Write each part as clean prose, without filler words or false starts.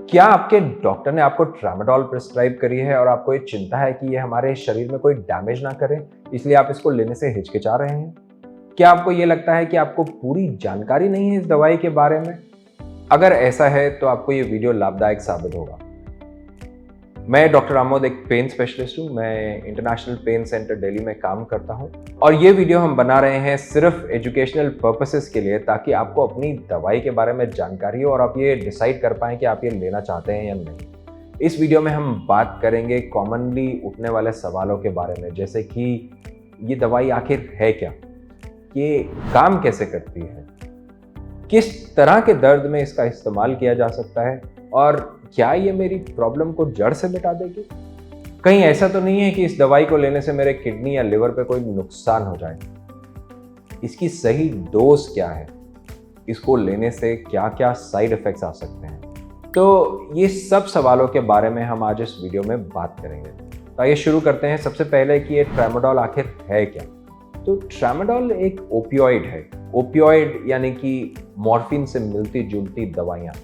क्या आपके डॉक्टर ने आपको ट्रामाडोल प्रिस्क्राइब करी है और आपको ये चिंता है कि ये हमारे शरीर में कोई डैमेज ना करे, इसलिए आप इसको लेने से हिचकिचा रहे हैं? क्या आपको ये लगता है कि आपको पूरी जानकारी नहीं है इस दवाई के बारे में? अगर ऐसा है तो आपको ये वीडियो लाभदायक साबित होगा। मैं डॉक्टर आमोद एक पेन स्पेशलिस्ट हूँ। मैं इंटरनेशनल पेन सेंटर दिल्ली में काम करता हूँ और ये वीडियो हम बना रहे हैं सिर्फ एजुकेशनल पर्पसेस के लिए, ताकि आपको अपनी दवाई के बारे में जानकारी हो और आप ये डिसाइड कर पाएं कि आप ये लेना चाहते हैं या नहीं। इस वीडियो में हम बात करेंगे कॉमनली उठने वाले सवालों के बारे में, जैसे कि ये दवाई आखिर है क्या, ये काम कैसे करती है, किस तरह के दर्द में इसका इस्तेमाल किया जा सकता है और क्या ये मेरी प्रॉब्लम को जड़ से मिटा देगी। कहीं ऐसा तो नहीं है कि इस दवाई को लेने से मेरे किडनी या लिवर पे कोई नुकसान हो जाए। इसकी सही डोज क्या है, इसको लेने से क्या क्या साइड इफेक्ट्स आ सकते हैं, तो ये सब सवालों के बारे में हम आज इस वीडियो में बात करेंगे। तो आइए शुरू करते हैं। सबसे पहले कि ये ट्रामाडोल आखिर है क्या। तो ट्रामाडोल एक ओपियोइड है। ओपियोइड यानी कि मॉर्फिन से मिलती जुलती दवाइयाँ।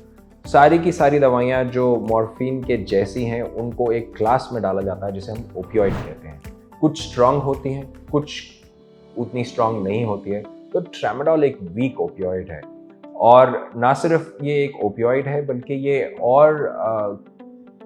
सारी की सारी दवाइयाँ जो मॉर्फिन के जैसी हैं उनको एक क्लास में डाला जाता है जिसे हम ओपियोइड कहते हैं। कुछ स्ट्रांग होती हैं, कुछ उतनी स्ट्रांग नहीं होती है। तो ट्रामाडोल एक वीक ओपियोइड है और ना सिर्फ ये एक ओपियोइड है बल्कि ये और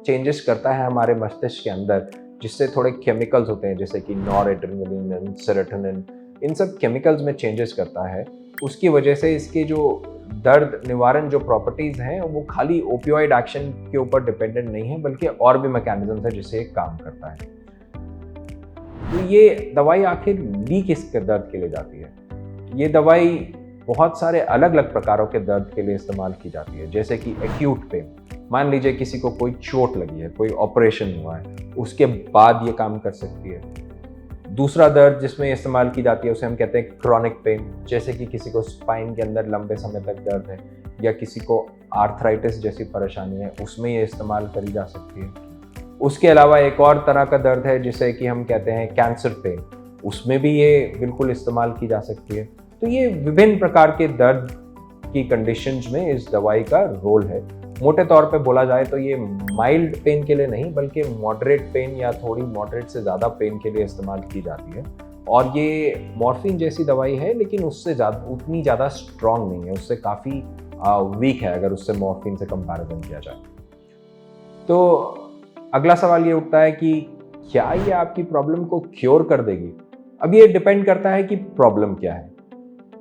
चेंजेस करता है हमारे मस्तिष्क के अंदर, जिससे थोड़े केमिकल्स होते हैं जैसे कि नॉरएड्रेनालिन, सेरोटोनिन, इन सब केमिकल्स में चेंजेस करता है। उसकी वजह से इसके जो दर्द निवारण जो प्रॉपर्टीज़ हैं वो खाली ओपियोइड एक्शन के ऊपर डिपेंडेंट नहीं है, बल्कि और भी मैकेनिज्म है जिससे काम करता है। तो ये दवाई आखिर ली किस दर्द के लिए जाती है? ये दवाई बहुत सारे अलग अलग प्रकारों के दर्द के लिए इस्तेमाल की जाती है, जैसे कि एक्यूट पेन। मान लीजिए किसी को कोई चोट लगी है, कोई ऑपरेशन हुआ है, उसके बाद ये काम कर सकती है। दूसरा दर्द जिसमें इस्तेमाल की जाती है उसे हम कहते हैं क्रॉनिक पेन, जैसे कि किसी को स्पाइन के अंदर लंबे समय तक दर्द है या किसी को आर्थराइटिस जैसी परेशानी है, उसमें ये इस्तेमाल करी जा सकती है। उसके अलावा एक और तरह का दर्द है जिसे कि हम कहते हैं कैंसर पेन, उसमें भी ये बिल्कुल इस्तेमाल की जा सकती है। तो ये विभिन्न प्रकार के दर्द की कंडीशंस में इस दवाई का रोल है। मोटे तौर पे बोला जाए तो ये माइल्ड पेन के लिए नहीं बल्कि मॉडरेट पेन या थोड़ी मॉडरेट से ज़्यादा पेन के लिए इस्तेमाल की जाती है। और ये मॉर्फिन जैसी दवाई है लेकिन उससे उतनी ज़्यादा स्ट्रॉन्ग नहीं है, उससे काफ़ी वीक है अगर उससे मॉर्फिन से कंपैरिजन किया जाए। तो अगला सवाल ये उठता है कि क्या ये आपकी प्रॉब्लम को क्योर कर देगी? अब ये डिपेंड करता है कि प्रॉब्लम क्या है।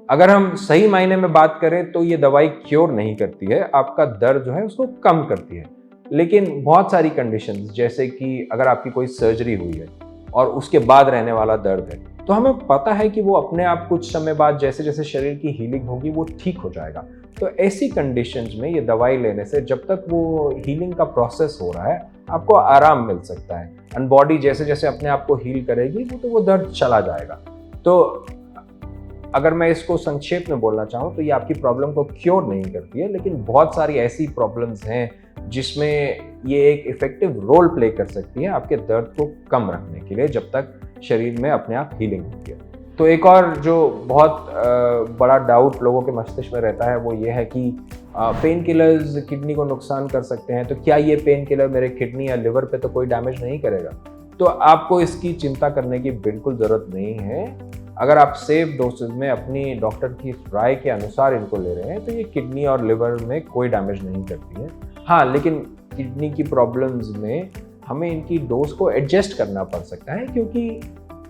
अगर हम सही मायने में बात करें तो ये दवाई क्योर नहीं करती है, आपका दर्द जो है उसको कम करती है। लेकिन बहुत सारी कंडीशंस, जैसे कि अगर आपकी कोई सर्जरी हुई है और उसके बाद रहने वाला दर्द है, तो हमें पता है कि वो अपने आप कुछ समय बाद जैसे जैसे शरीर की हीलिंग होगी वो ठीक हो जाएगा। तो ऐसी कंडीशंस में ये दवाई लेने से जब तक वो हीलिंग का प्रोसेस हो रहा है आपको आराम मिल सकता है एंड बॉडी जैसे जैसे अपने आप को हील करेगी तो वो दर्द चला जाएगा। तो अगर मैं इसको संक्षेप में बोलना चाहूँ तो ये आपकी प्रॉब्लम को क्योर नहीं करती है, लेकिन बहुत सारी ऐसी प्रॉब्लम्स हैं जिसमें ये एक इफेक्टिव रोल प्ले कर सकती है आपके दर्द को कम रखने के लिए, जब तक शरीर में अपने आप हीलिंग होती है। तो एक और जो बहुत बड़ा डाउट लोगों के मस्तिष्क में रहता है वो ये है कि पेन किलर्स किडनी को नुकसान कर सकते हैं, तो क्या ये पेन किलर मेरे किडनी या लिवर पे तो कोई डैमेज नहीं करेगा? तो आपको इसकी चिंता करने की बिल्कुल ज़रूरत नहीं है। अगर आप सेफ डोसेज में अपनी डॉक्टर की राय के अनुसार इनको ले रहे हैं तो ये किडनी और लिवर में कोई डैमेज नहीं करती है। हाँ, लेकिन किडनी की प्रॉब्लम्स में हमें इनकी डोज को एडजस्ट करना पड़ सकता है, क्योंकि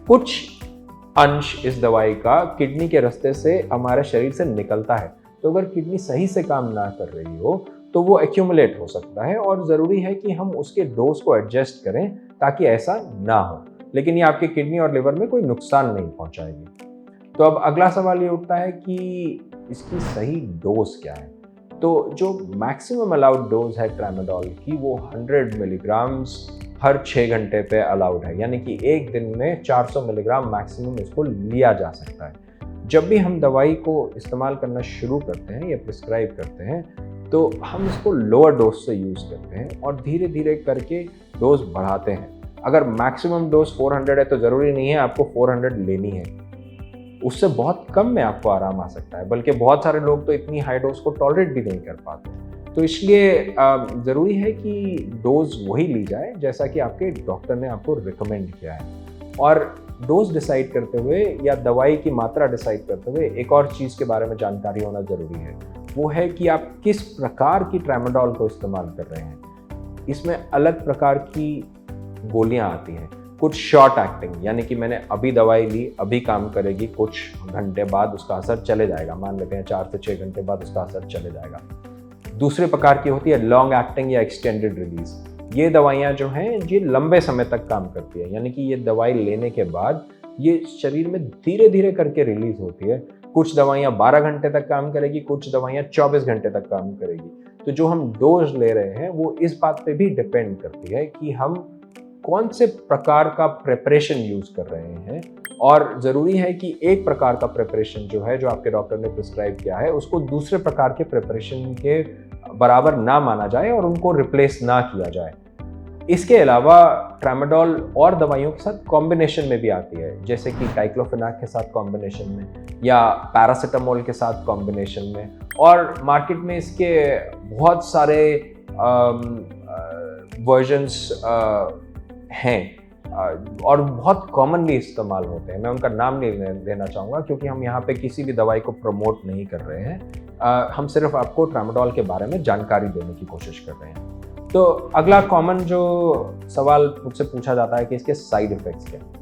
कुछ अंश इस दवाई का किडनी के रास्ते से हमारे शरीर से निकलता है। तो अगर किडनी सही से काम ना कर रही हो तो वो एक्यूमुलेट हो सकता है और ज़रूरी है कि हम उसके डोज को एडजस्ट करें ताकि ऐसा ना हो, लेकिन ये आपके किडनी और लिवर में कोई नुकसान नहीं पहुंचाएगी। तो अब अगला सवाल ये उठता है कि इसकी सही डोज क्या है। तो जो मैक्सिमम अलाउड डोज है ट्रामाडोल की वो 100 मिलीग्राम्स हर 6 घंटे पे अलाउड है, यानी कि एक दिन में 400 मिलीग्राम मैक्सिमम इसको लिया जा सकता है। जब भी हम दवाई को इस्तेमाल करना शुरू करते हैं या प्रिस्क्राइब करते हैं तो हम इसको लोअर डोज से यूज़ करते हैं और धीरे धीरे करके डोज बढ़ाते हैं। अगर मैक्सिमम डोज 400 है तो ज़रूरी नहीं है आपको 400 लेनी है, उससे बहुत कम में आपको आराम आ सकता है, बल्कि बहुत सारे लोग तो इतनी हाई डोज को टॉलरेट भी नहीं कर पाते। तो इसलिए ज़रूरी है कि डोज़ वही ली जाए जैसा कि आपके डॉक्टर ने आपको रिकमेंड किया है। और डोज़ डिसाइड करते हुए या दवाई की मात्रा डिसाइड करते हुए एक और चीज़ के बारे में जानकारी होना ज़रूरी है। वो है कि आप किस प्रकार की ट्रामाडोल को इस्तेमाल कर रहे हैं। इसमें अलग प्रकार की गोलियां आती हैं। कुछ शॉर्ट एक्टिंग, यानी कि मैंने अभी दवाई ली, अभी काम करेगी, कुछ घंटे बाद उसका असर चले जाएगा। मान लेते हैं 4 से 6 घंटे बाद उसका असर चले जाएगा। दूसरे प्रकार की होती है लॉन्ग एक्टिंग या एक्सटेंडेड रिलीज। ये दवाइयाँ जो हैं ये लंबे समय तक काम करती है, यानी कि ये दवाई लेने के बाद ये शरीर में धीरे धीरे करके रिलीज होती है। कुछ दवाइयाँ 12 घंटे तक काम करेगी, कुछ दवाइयाँ 24 घंटे तक काम करेगी। तो जो हम डोज ले रहे हैं वो इस बात पे भी डिपेंड करती है कि हम कौन से प्रकार का प्रिपरेशन यूज कर रहे हैं। और ज़रूरी है कि एक प्रकार का प्रिपरेशन जो है, जो आपके डॉक्टर ने प्रिस्क्राइब किया है, उसको दूसरे प्रकार के प्रिपरेशन के बराबर ना माना जाए और उनको रिप्लेस ना किया जाए। इसके अलावा ट्रामाडोल और दवाइयों के साथ कॉम्बिनेशन में भी आती है, जैसे कि डाइक्लोफेनाक के साथ कॉम्बिनेशन में या पैरासिटामोल के साथ कॉम्बिनेशन में। और मार्केट में इसके बहुत सारे वर्जन्स हैं और बहुत कॉमनली इस्तेमाल होते हैं। मैं उनका नाम नहीं लेना चाहूँगा क्योंकि हम यहाँ पे किसी भी दवाई को प्रमोट नहीं कर रहे हैं। हम सिर्फ आपको ट्रामाडोल के बारे में जानकारी देने की कोशिश कर रहे हैं। तो अगला कॉमन जो सवाल मुझसे पूछा जाता है कि इसके साइड इफ़ेक्ट्स क्या हैं।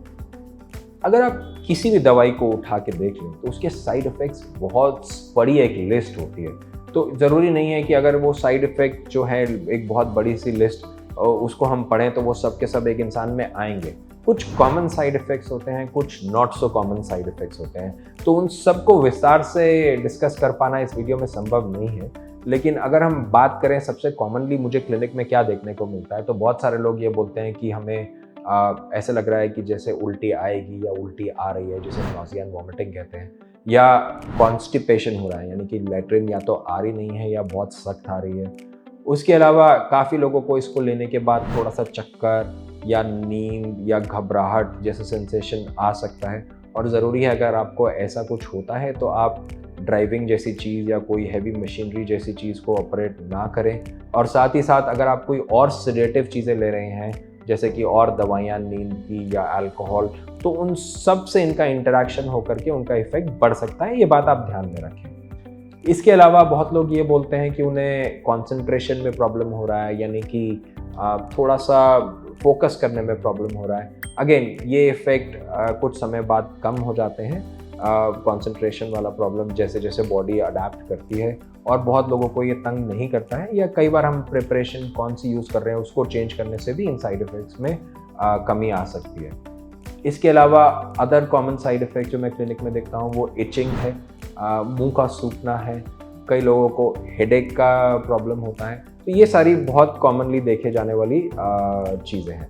अगर आप किसी भी दवाई को उठा के देख लें तो उसके साइड इफ़ेक्ट्स बहुत बड़ी एक लिस्ट होती है। तो ज़रूरी नहीं है कि अगर वो साइड इफ़ेक्ट जो है एक बहुत बड़ी सी लिस्ट उसको हम पढ़ें तो वो सब के सब एक इंसान में आएंगे। कुछ कॉमन साइड इफ़ेक्ट्स होते हैं, कुछ not so common side effects होते हैं। तो उन सबको विस्तार से डिस्कस कर पाना इस वीडियो में संभव नहीं है। लेकिन अगर हम बात करें सबसे कॉमनली मुझे क्लिनिक में क्या देखने को मिलता है, तो बहुत सारे लोग ये बोलते हैं कि हमें ऐसे लग रहा है कि जैसे उल्टी आएगी या उल्टी आ रही है, जिसे नॉसिया एंड वॉमिटिंग कहते हैं, या कॉन्स्टिपेशन हो रहा है, यानी कि लैट्रिन या तो आ रही नहीं है या बहुत सख्त आ रही है। उसके अलावा काफ़ी लोगों को इसको लेने के बाद थोड़ा सा चक्कर या नींद या घबराहट जैसा सेंसेशन आ सकता है। और ज़रूरी है अगर आपको ऐसा कुछ होता है तो आप ड्राइविंग जैसी चीज़ या कोई हैवी मशीनरी जैसी चीज़ को ऑपरेट ना करें। और साथ ही साथ अगर आप कोई और सेडेटिव चीज़ें ले रहे हैं, जैसे कि और दवाइयाँ नींद की या अल्कोहल, तो उन सब से इनका इंटरेक्शन होकर के उनका इफ़ेक्ट बढ़ सकता है। ये बात आप ध्यान में रखें। इसके अलावा बहुत लोग ये बोलते हैं कि उन्हें कंसंट्रेशन में प्रॉब्लम हो रहा है, यानी कि थोड़ा सा फोकस करने में प्रॉब्लम हो रहा है। अगेन ये इफ़ेक्ट कुछ समय बाद कम हो जाते हैं, कंसंट्रेशन वाला प्रॉब्लम जैसे जैसे बॉडी अडेप्ट करती है। और बहुत लोगों को ये तंग नहीं करता है, या कई बार हम प्रिपरेशन कौन सी यूज़ कर रहे हैं उसको चेंज करने से भी इन साइड इफ़ेक्ट्स में कमी आ सकती है। इसके अलावा अदर कॉमन साइड इफ़ेक्ट जो मैं क्लिनिक में देखता हूँ वो इचिंग है, मुंह का सूखना है, कई लोगों को हेडेक का प्रॉब्लम होता है। तो ये सारी बहुत कॉमनली देखे जाने वाली चीज़ें हैं।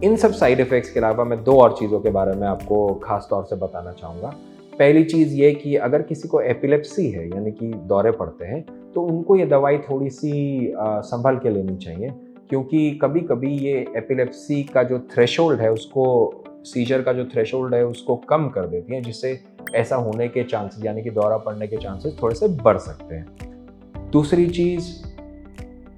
इन सब साइड इफ़ेक्ट्स के अलावा मैं दो और चीज़ों के बारे में आपको ख़ास तौर से बताना चाहूँगा। पहली चीज़ ये कि अगर किसी को एपिलेप्सी है, यानी कि दौरे पड़ते हैं, तो उनको ये दवाई थोड़ी सी संभल के लेनी चाहिए, क्योंकि कभी कभी ये एपिलेप्सी का जो थ्रेशोल्ड है उसको, सीजर का जो थ्रेशोल्ड है उसको कम कर देती है, जिससे ऐसा होने के चांसेस, यानी कि दौरा पड़ने के चांसेस थोड़े से बढ़ सकते हैं। दूसरी चीज़,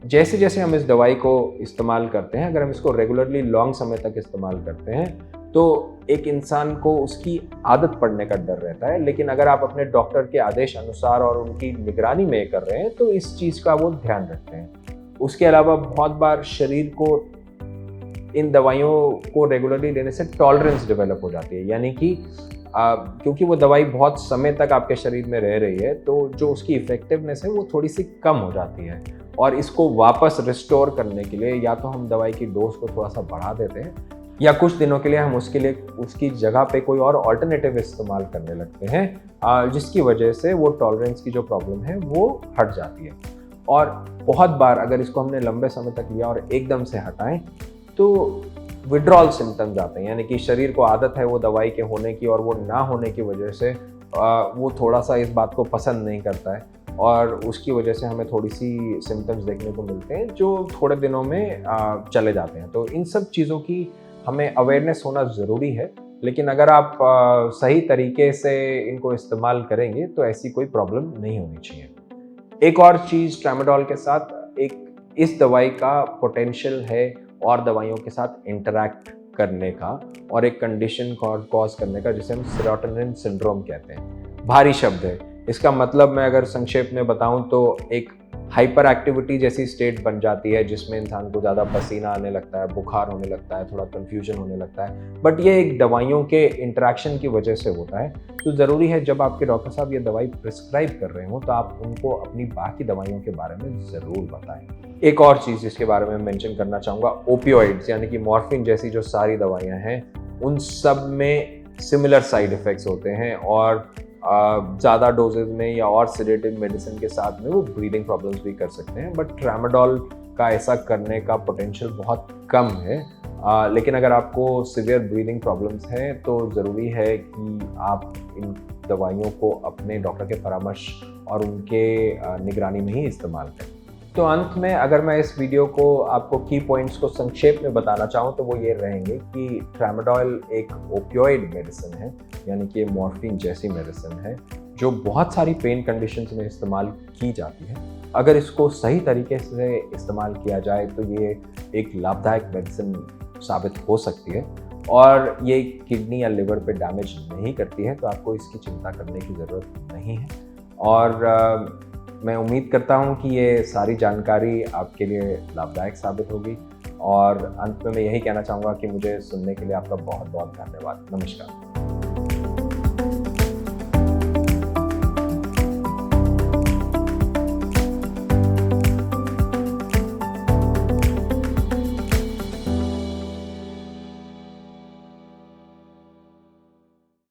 जैसे जैसे हम इस दवाई को इस्तेमाल करते हैं, अगर हम इसको रेगुलरली लॉन्ग समय तक इस्तेमाल करते हैं तो एक इंसान को उसकी आदत पड़ने का डर रहता है। लेकिन अगर आप अपने डॉक्टर के आदेश अनुसार और उनकी निगरानी में कर रहे हैं तो इस चीज़ का वो ध्यान रखते हैं। उसके अलावा बहुत बार शरीर को इन दवाइयों को रेगुलरली लेने से टॉलरेंस डेवलप हो जाती है, यानी कि क्योंकि वो दवाई बहुत समय तक आपके शरीर में रह रही है तो जो उसकी इफ़ेक्टिवनेस है वो थोड़ी सी कम हो जाती है। और इसको वापस रिस्टोर करने के लिए या तो हम दवाई की डोज को थोड़ा सा बढ़ा देते हैं, या कुछ दिनों के लिए हम उसके लिए उसकी जगह पे कोई और ऑल्टरनेटिव इस्तेमाल करने लगते हैं, जिसकी वजह से वो टॉलरेंस की जो प्रॉब्लम है वो हट जाती है। और बहुत बार अगर इसको हमने लंबे समय तक लिया और एकदम से हटाएं तो विड्रॉल सिम्टम्स आते हैं, यानी कि शरीर को आदत है वो दवाई के होने की, और वो ना होने की वजह से वो थोड़ा सा इस बात को पसंद नहीं करता है, और उसकी वजह से हमें थोड़ी सी सिम्टम्स देखने को मिलते हैं जो थोड़े दिनों में चले जाते हैं। तो इन सब चीज़ों की हमें अवेयरनेस होना ज़रूरी है, लेकिन अगर आप सही तरीके से इनको इस्तेमाल करेंगे तो ऐसी कोई प्रॉब्लम नहीं होनी चाहिए। एक और चीज़ ट्रामाडोल के साथ, इस दवाई का पोटेंशियल है और दवाइयों के साथ इंटरैक्ट करने का और एक कंडीशन कॉज करने का जिसे हम सेरोटोनिन सिंड्रोम कहते हैं। भारी शब्द है, इसका मतलब मैं अगर संक्षेप में बताऊं तो एक हाइपर एक्टिविटी जैसी स्टेट बन जाती है जिसमें इंसान को ज़्यादा पसीना आने लगता है, बुखार होने लगता है, थोड़ा कन्फ्यूजन होने लगता है, बट ये एक दवाइयों के इंटरेक्शन की वजह से होता है। तो ज़रूरी है जब आपके डॉक्टर साहब ये दवाई प्रिस्क्राइब कर रहे हो तो आप उनको अपनी बाकी दवाइयों के बारे में ज़रूर बताएं। एक और चीज़ जिसके बारे में मेंशन करना चाहूँगा, ओपियोइड्स यानी कि मॉर्फिन जैसी जो सारी दवाइयाँ हैं उन सब में सिमिलर साइड इफ़ेक्ट्स होते हैं और ज़्यादा डोजेज में या और सेडेटिव मेडिसिन के साथ में वो ब्रीदिंग प्रॉब्लम्स भी कर सकते हैं, बट ट्रामाडोल का ऐसा करने का पोटेंशियल बहुत कम है। लेकिन अगर आपको सिवियर ब्रीदिंग प्रॉब्लम्स हैं तो ज़रूरी है कि आप इन दवाइयों को अपने डॉक्टर के परामर्श और उनके निगरानी में ही इस्तेमाल करें। तो अंत में अगर मैं इस वीडियो को आपको की पॉइंट्स को संक्षेप में बताना चाहूँ तो वो ये रहेंगे कि ट्रामाडोल एक ओपियोइड मेडिसिन है, यानी कि मॉर्फिन जैसी मेडिसिन है जो बहुत सारी पेन कंडीशंस में इस्तेमाल की जाती है। अगर इसको सही तरीके से इस्तेमाल किया जाए तो ये एक लाभदायक मेडिसिन साबित हो सकती है और ये किडनी या लिवर पे डैमेज नहीं करती है, तो आपको इसकी चिंता करने की ज़रूरत नहीं है। और मैं उम्मीद करता हूँ कि ये सारी जानकारी आपके लिए लाभदायक साबित होगी और अंत में मैं यही कहना चाहूँगा कि मुझे सुनने के लिए आपका बहुत बहुत धन्यवाद। नमस्कार।